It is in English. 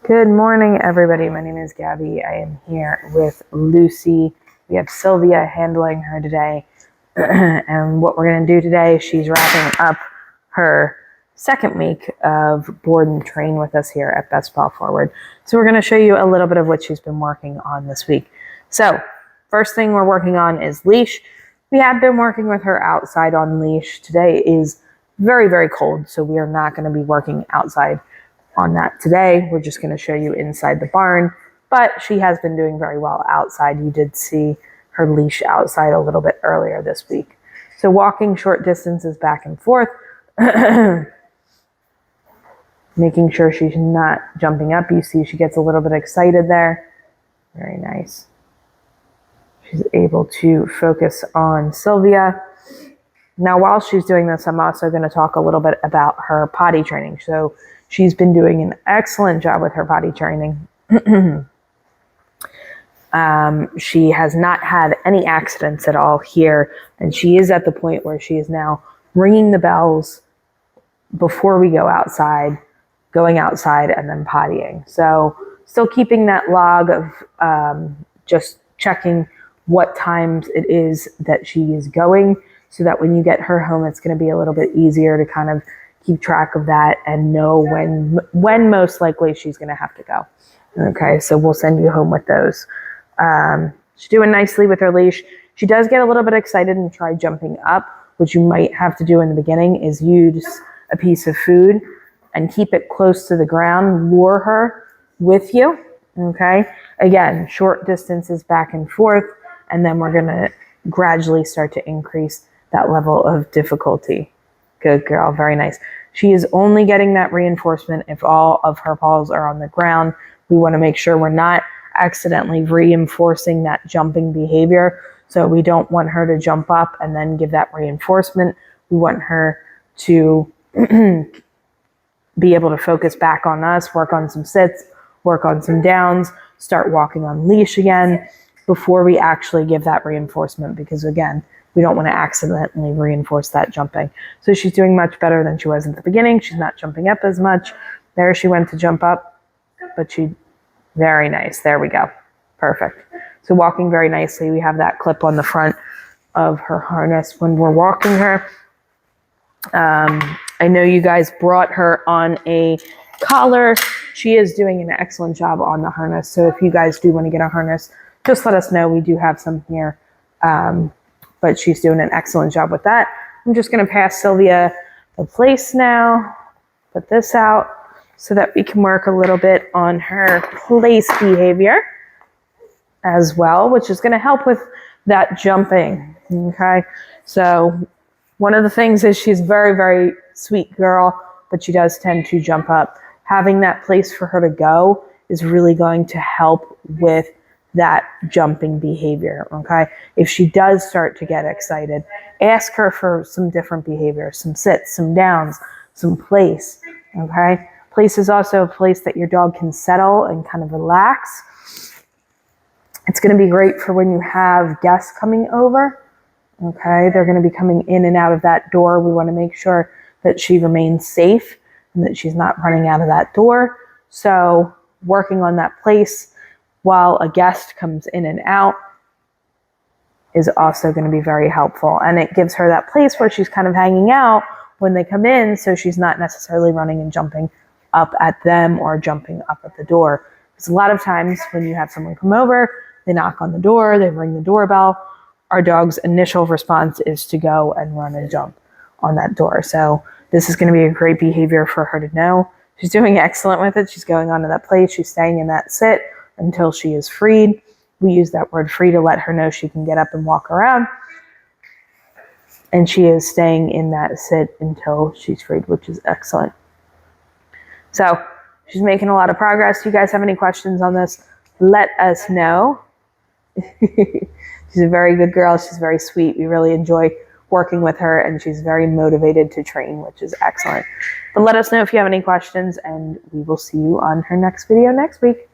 Good morning, everybody. My name is Gabby. I am here with Lucy. We have Sylvia handling her today. And what we're going to do today, she's wrapping up her second week of board and train with us here at Best Paw Forward. So we're going to show you a little bit of what she's been working on this week. So first thing we're working on is Leash. We have been working with her outside on Leash. Today is very, very cold, so we are not going to be working outside on that today. We're just going to show you inside the barn, but she has been doing very well outside. You did see her leash outside a little bit earlier this week. So walking short distances back and forth, making sure she's not jumping up. You see she gets a little bit excited there. Very nice. She's able to focus on Sylvia. Now, while she's doing this, I'm also going to talk a little bit about her potty training. So she's been doing an excellent job with her potty training. She has not had any accidents at all here, and she is at the point where she is now ringing the bells before we go outside, going outside, and then pottying. So still keeping that log of just checking what times it is that she is going, so that when you get her home, it's going to be a little bit easier to kind of keep track of that and know when most likely she's going to have to go. Okay, so we'll send you home with those. She's doing nicely with her leash. She does get a little bit excited and try jumping up. What you might have to do in the beginning is use a piece of food and keep it close to the ground, lure her with you. Okay, again, short distances back and forth, and then we're going to gradually start to increase that level of difficulty. Good girl, very nice. She is only getting that reinforcement if all of her paws are on the ground. We want to make sure we're not accidentally reinforcing that jumping behavior. So we don't want her to jump up and then give that reinforcement. We want her to be able to focus back on us, work on some sits, work on some downs, start walking on leash again before we actually give that reinforcement, because again, we don't want to accidentally reinforce that jumping. So she's doing much better than she was at the beginning. She's not jumping up as much. There she went to jump up, but very nice. There we go. Perfect. So walking very nicely. We have that clip on the front of her harness when we're walking her. I know you guys brought her on a collar. She is doing an excellent job on the harness. So if you guys do want to get a harness, just let us know. We do have some here. But she's doing an excellent job with that. I'm just going to pass Sylvia the place now. Put this out so that we can work a little bit on her place behavior as well, which is going to help with that jumping. Okay, so one of the things is she's a very, very sweet girl, but she does tend to jump up. Having that place for her to go is really going to help with that jumping behavior. Okay, if she does start to get excited, ask her for some different behavior, some sits, some downs, some place. Okay, place is also a place that your dog can settle and kind of relax. It's going to be great for when you have guests coming over. Okay, they're going to be coming in and out of that door. We want to make sure that she remains safe and that she's not running out of that door. So working on that place while a guest comes in and out is also going to be very helpful. And it gives her that place where she's kind of hanging out when they come in, so she's not necessarily running and jumping up at them or jumping up at the door. Because a lot of times when you have someone come over, they knock on the door, they ring the doorbell, our dog's initial response is to go and run and jump on that door. So this is going to be a great behavior for her to know. She's doing excellent with it. She's going onto that place. She's staying in that sit until she is freed. We use that word free to let her know she can get up and walk around. And she is staying in that sit until she's freed, which is excellent. So she's making a lot of progress. You guys have any questions on this? Let us know. She's a very good girl. She's very sweet. We really enjoy working with her, and she's very motivated to train, which is excellent. But let us know if you have any questions, and we will see you on her next video next week.